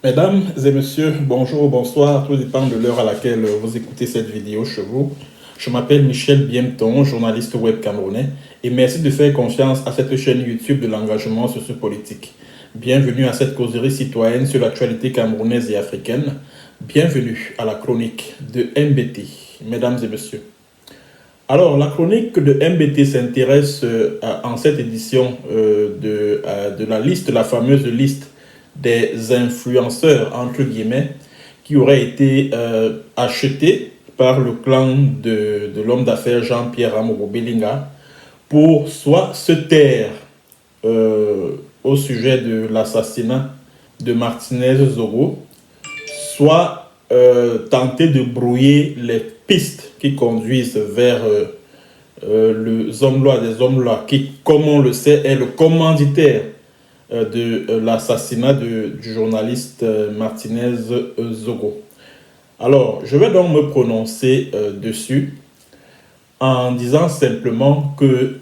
Mesdames et messieurs, bonjour, bonsoir, tout dépend de l'heure à laquelle vous écoutez cette vidéo chez vous. Je m'appelle Michel Biemton, journaliste web camerounais, et merci de faire confiance à cette chaîne YouTube de l'engagement sociopolitique. Bienvenue à cette causerie citoyenne sur l'actualité camerounaise et africaine. Bienvenue à la chronique de MBT, mesdames et messieurs. Alors, la chronique de MBT s'intéresse en cette édition de la liste, la fameuse liste des influenceurs, entre guillemets, qui auraient été achetés par le clan de l'homme d'affaires Jean-Pierre Amourou Belinga pour soit se taire au sujet de l'assassinat de Martinez Zogo, soit tenter de brouiller les pistes qui conduisent vers le Zomloa des Zomloa, qui, comme on le sait, est le commanditaire de l'assassinat du journaliste Martinez Zogo. Alors, je vais donc me prononcer dessus en disant simplement que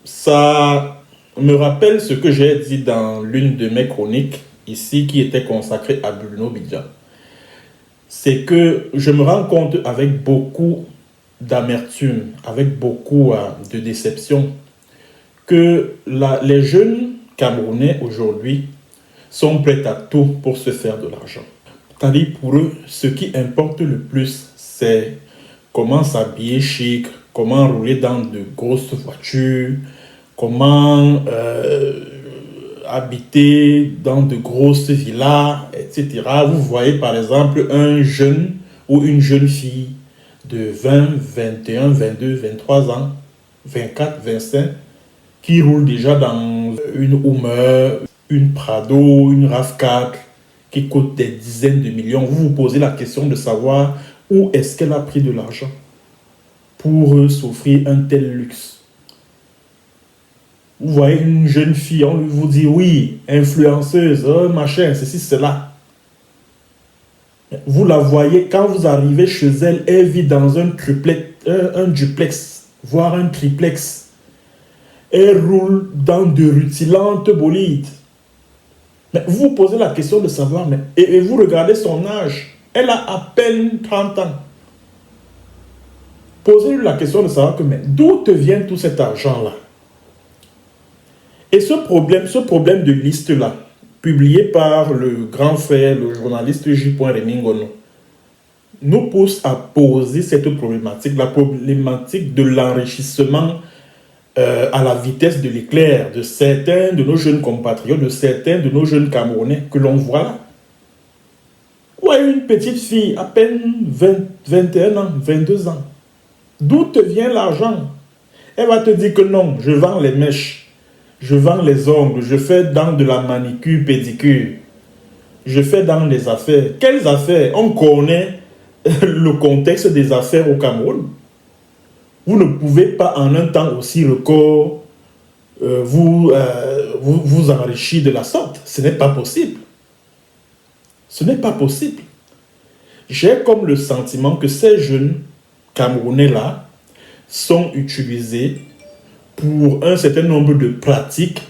ça me rappelle ce que j'ai dit dans l'une de mes chroniques ici qui était consacrée à Bruno Bidja. C'est que je me rends compte avec beaucoup d'amertume, avec beaucoup de déception, que les jeunes Camerounais aujourd'hui sont prêts à tout pour se faire de l'argent. C'est-à-dire pour eux, ce qui importe le plus, c'est comment s'habiller chic, comment rouler dans de grosses voitures, comment habiter dans de grosses villas, etc. Vous voyez par exemple un jeune ou une jeune fille de 20, 21, 22, 23 ans, 24, 25, qui roule déjà dans une Hummer, une Prado, une RAV4, qui coûte des dizaines de millions. Vous vous posez la question de savoir où est-ce qu'elle a pris de l'argent pour s'offrir un tel luxe. Vous voyez une jeune fille, on vous dit oui, influenceuse, machin, ceci, cela. Vous la voyez, quand vous arrivez chez elle, elle vit dans un duplex, voire un triplex. Elle roule dans de rutilantes bolides. Mais vous vous posez la question de savoir, et vous regardez son âge. Elle a à peine 30 ans. Posez-lui la question de savoir que, mais d'où te vient tout cet argent-là? Et ce problème de liste-là, publié par le grand frère, le journaliste J. Remingono, nous pousse à poser cette problématique, la problématique de l'enrichissement à la vitesse de l'éclair de certains de nos jeunes compatriotes, de certains de nos jeunes Camerounais que l'on voit là. Ouais, une petite fille, à peine 21 ans, 22 ans. D'où te vient l'argent? Elle va te dire que non, je vends les mèches, je vends les ongles, je fais dans de la manicure, pédicure, je fais dans les affaires. Quelles affaires? On connaît le contexte des affaires au Cameroun. Vous ne pouvez pas en un temps aussi record vous enrichir de la sorte. Ce n'est pas possible. Ce n'est pas possible. J'ai comme le sentiment que ces jeunes Camerounais-là sont utilisés pour un certain nombre de pratiques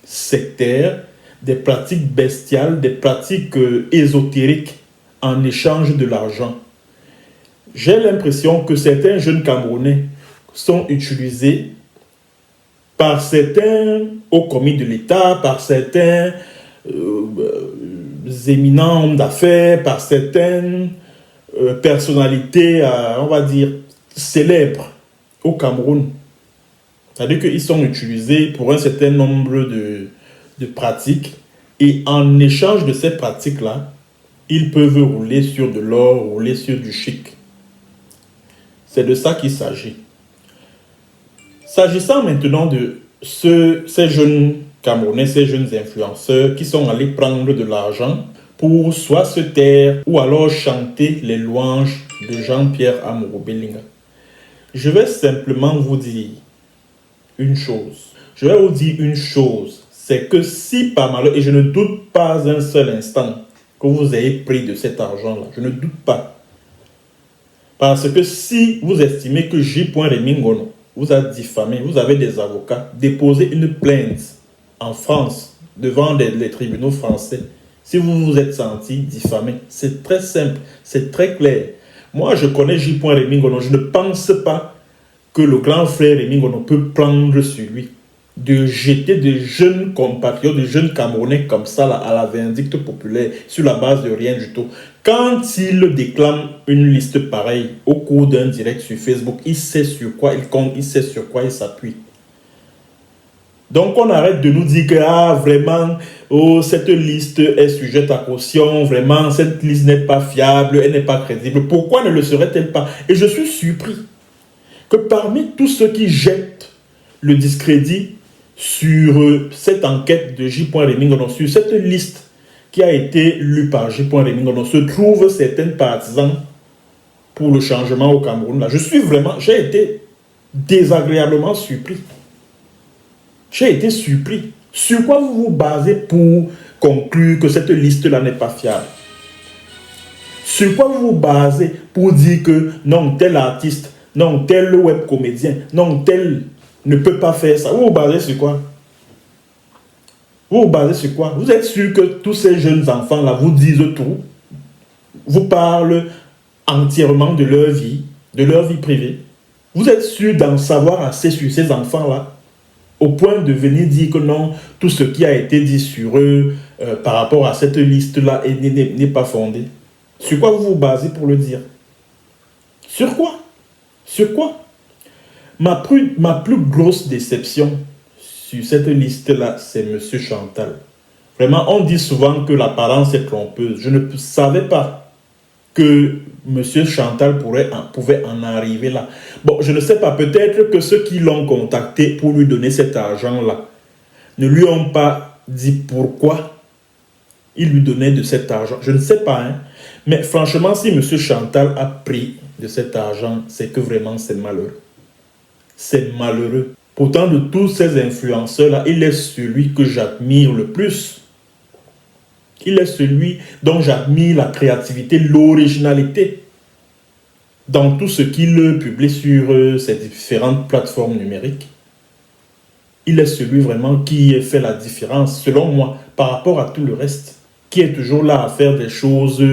sectaires, des pratiques bestiales, des pratiques ésotériques en échange de l'argent. J'ai l'impression que certains jeunes Camerounais sont utilisés par certains hauts commis de l'État, par certains éminents hommes d'affaires, par certaines personnalités, on va dire, célèbres au Cameroun. C'est-à-dire qu'ils sont utilisés pour un certain nombre de pratiques et en échange de ces pratiques-là, ils peuvent rouler sur de l'or, rouler sur du chic. C'est de ça qu'il s'agit. S'agissant maintenant de ces jeunes Camerounais, ces jeunes influenceurs qui sont allés prendre de l'argent pour soit se taire ou alors chanter les louanges de Jean-Pierre Amourou Belinga. Je vais simplement vous dire une chose. C'est que si par malheur, et je ne doute pas un seul instant que vous ayez pris de cet argent-là, je ne doute pas. Parce que si vous estimez que J. Remingono vous a diffamé, vous avez des avocats, déposez une plainte en France devant les tribunaux français Si vous vous êtes senti diffamé, c'est très simple, c'est très clair. Moi, je connais J. Rémy Ngono. Je ne pense pas que le grand frère Rémy Ngono peut prendre sur lui de jeter des jeunes compatriotes, des jeunes Camerounais comme ça là, à la vindicte populaire sur la base de rien du tout. Quand il déclame une liste pareille au cours d'un direct sur Facebook, il sait sur quoi il compte, il sait sur quoi il s'appuie. Donc on arrête de nous dire que vraiment, oh, cette liste est sujette à caution, vraiment cette liste n'est pas fiable, elle n'est pas crédible. Pourquoi ne le serait-elle pas? Et je suis surpris que parmi tous ceux qui jettent le discrédit sur cette enquête de J. Rémy Ngono, sur cette liste qui a été lue par J. Rémy Ngono, se trouvent certains partisans pour le changement au Cameroun. Là, j'ai été désagréablement surpris. J'ai été surpris. Sur quoi vous vous basez pour conclure que cette liste-là n'est pas fiable? Sur quoi vous vous basez pour dire que non, tel artiste, non, tel web comédien, non, tel ne peut pas faire ça? Vous vous basez sur quoi? Vous vous basez sur quoi? Vous êtes sûr que tous ces jeunes enfants-là vous disent tout? Vous parlent entièrement de leur vie privée? Vous êtes sûr d'en savoir assez sur ces enfants-là? Au point de venir dire que non, tout ce qui a été dit sur eux par rapport à cette liste-là n'est pas fondé. Sur quoi vous vous basez pour le dire? Sur quoi? Sur quoi? Ma plus grosse déception sur cette liste-là, c'est M. Chantal. Vraiment, on dit souvent que l'apparence est trompeuse. Je ne savais pas que M. Chantal pouvait en arriver là. Bon, je ne sais pas, peut-être que ceux qui l'ont contacté pour lui donner cet argent-là ne lui ont pas dit pourquoi il lui donnait de cet argent. Je ne sais pas, hein. Mais franchement, si M. Chantal a pris de cet argent, c'est que vraiment c'est malheureux. C'est malheureux. Pourtant, de tous ces influenceurs-là, il est celui que j'admire le plus. Il est celui dont j'admire la créativité, l'originalité dans tout ce qu'il publie sur ces différentes plateformes numériques. Il est celui vraiment qui fait la différence, selon moi, par rapport à tout le reste, qui est toujours là à faire des choses,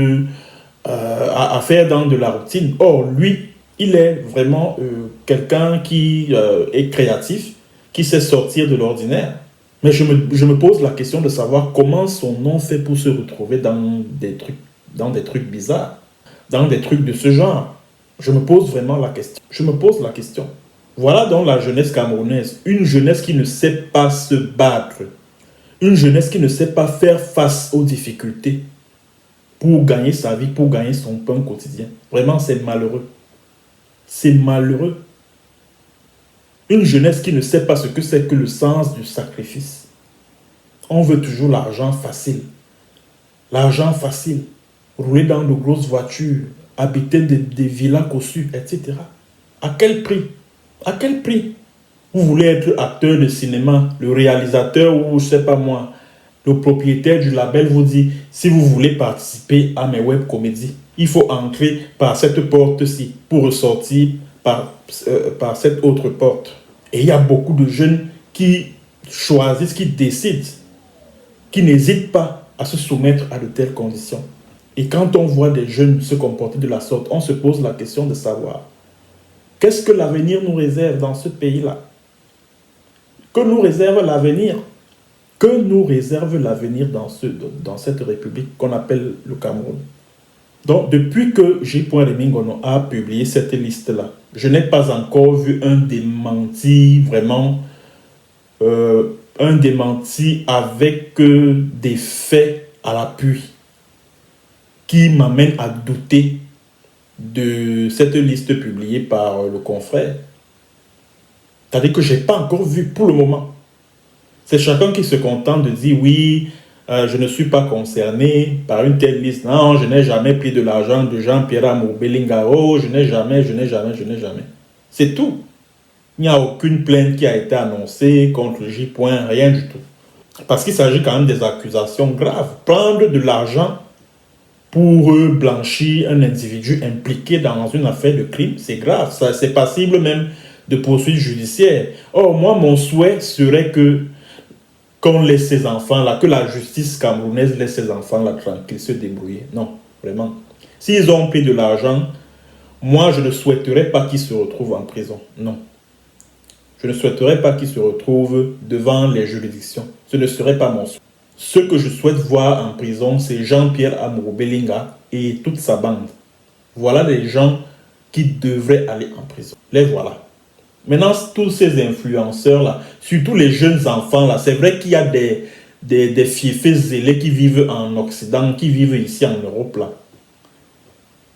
à faire dans de la routine. Or, lui, il est vraiment quelqu'un qui est créatif, qui sait sortir de l'ordinaire. Mais je me pose la question de savoir comment son nom fait pour se retrouver dans des trucs bizarres, dans des trucs de ce genre. Je me pose vraiment la question. Je me pose la question. Voilà donc la jeunesse camerounaise, une jeunesse qui ne sait pas se battre, une jeunesse qui ne sait pas faire face aux difficultés pour gagner sa vie, pour gagner son pain quotidien. Vraiment, c'est malheureux. C'est malheureux. Une jeunesse qui ne sait pas ce que c'est que le sens du sacrifice. On veut toujours l'argent facile. L'argent facile. Rouler dans de grosses voitures, habiter des villas cossues, etc. À quel prix? À quel prix? Vous voulez être acteur de cinéma, le réalisateur ou je ne sais pas moi, le propriétaire du label vous dit, si vous voulez participer à mes web comédies, il faut entrer par cette porte-ci pour ressortir par cette autre porte. Et il y a beaucoup de jeunes qui choisissent, qui décident, qui n'hésitent pas à se soumettre à de telles conditions. Et quand on voit des jeunes se comporter de la sorte, on se pose la question de savoir qu'est-ce que l'avenir nous réserve dans ce pays-là? Que nous réserve l'avenir? Que nous réserve l'avenir dans cette république qu'on appelle le Cameroun? Donc, depuis que J. Rémy Ngono a publié cette liste-là, je n'ai pas encore vu un démenti vraiment, un démenti avec des faits à l'appui qui m'amène à douter de cette liste publiée par le confrère. C'est-à-dire que je n'ai pas encore vu pour le moment. C'est chacun qui se contente de dire oui, je ne suis pas concerné par une telle liste. Non, je n'ai jamais pris de l'argent de Jean-Pierre Amour Belingaro, je n'ai jamais. C'est tout. Il n'y a aucune plainte qui a été annoncée contre J. Rien du tout. Parce qu'il s'agit quand même des accusations graves. Prendre de l'argent pour blanchir un individu impliqué dans une affaire de crime, c'est grave. C'est passible même de poursuites judiciaires. Or, moi, mon souhait serait que qu'on laisse ces enfants-là, que la justice camerounaise laisse ces enfants-là tranquilles, se débrouiller. Non, vraiment. S'ils ont pris de l'argent, moi, je ne souhaiterais pas qu'ils se retrouvent en prison. Non. Je ne souhaiterais pas qu'ils se retrouvent devant les juridictions. Ce ne serait pas mon souhait. Ce que je souhaite voir en prison, c'est Jean-Pierre Amourou Belinga et toute sa bande. Voilà les gens qui devraient aller en prison. Les voilà. Maintenant, tous ces influenceurs-là, surtout les jeunes enfants-là, c'est vrai qu'il y a des fiefés zélés qui vivent en Occident, qui vivent ici en Europe, là.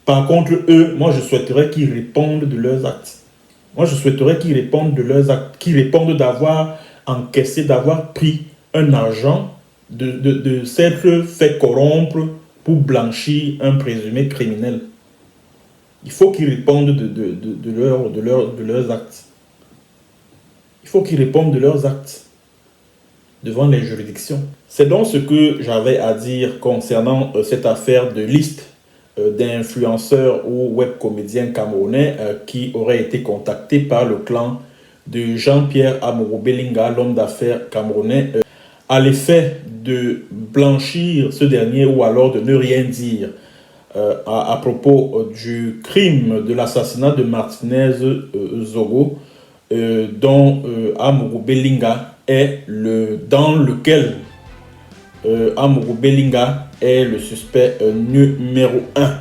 Par contre, eux, moi, je souhaiterais qu'ils répondent de leurs actes. Moi, je souhaiterais qu'ils répondent de leurs actes, qu'ils répondent d'avoir encaissé, d'avoir pris un argent, de s'être fait corrompre pour blanchir un présumé criminel. Il faut qu'ils répondent de leurs actes. Il faut qu'ils répondent de leurs actes devant les juridictions. C'est donc ce que j'avais à dire concernant cette affaire de liste d'influenceurs ou webcomédiens camerounais qui auraient été contactés par le clan de Jean-Pierre Amourou Belinga, l'homme d'affaires camerounais, à l'effet de blanchir ce dernier ou alors de ne rien dire à propos du crime de l'assassinat de Martinez Zogo, dont Amourou Belinga est dans lequel Amourou Belinga est le suspect numéro 1.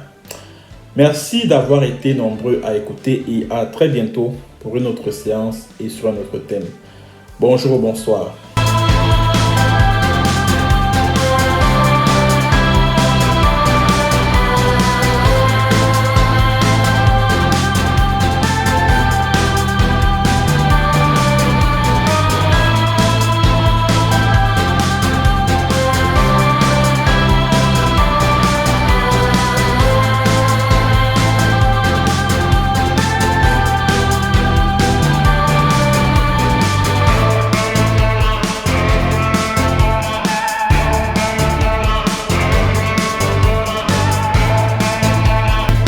Merci d'avoir été nombreux à écouter et à très bientôt pour une autre séance et sur un autre thème. Bonjour, bonsoir.